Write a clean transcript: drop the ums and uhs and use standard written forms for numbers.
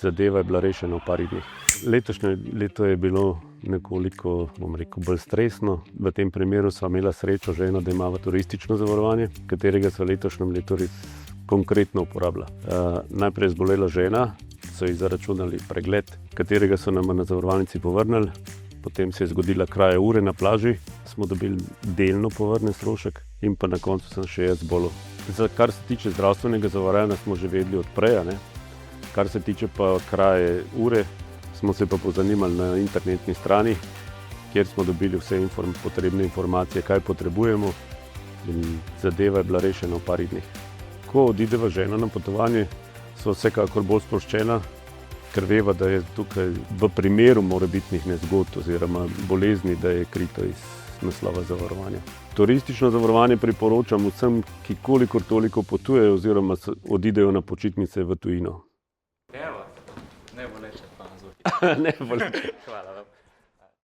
Zadeva je bila rešena v parih dneh. Letošnje leto je bilo nekoliko, bolj stresno. V tem primeru sva imela srečo ženo, da imava turistično zavarovanje, katerega sva letošnjem letu res konkretno uporabila. Najprej je zbolela žena, so ji zaračunali pregled, katerega so nam na zavarovalnici povrnili. Potem se je zgodila kraja ure na plaži, smo dobili delno povrnjen strošek in pa na koncu sem še jaz zbolel. Kar se tiče zdravstvenega zavarovanja, smo že vedeli od prej, ne? Kar se tiče pa kraje ure, smo se pa pozanimali na internetni strani, kjer smo dobili vse potrebne informacije, kaj potrebujemo, in zadeva je bila rešena v parih dneh. Ko odideva žena na potovanje, so vsekakor bolj sproščena, ker veva, da je tukaj v primeru morebitnih nezgod oziroma bolezni, da je krito iz naslova zavarovanja. Turistično zavarovanje priporočam vsem, ki kolikor toliko potujejo oziroma odidejo na počitnice v tujino. Evo, ne boleče pa na zvoki. Ne boleče. Hvala vam.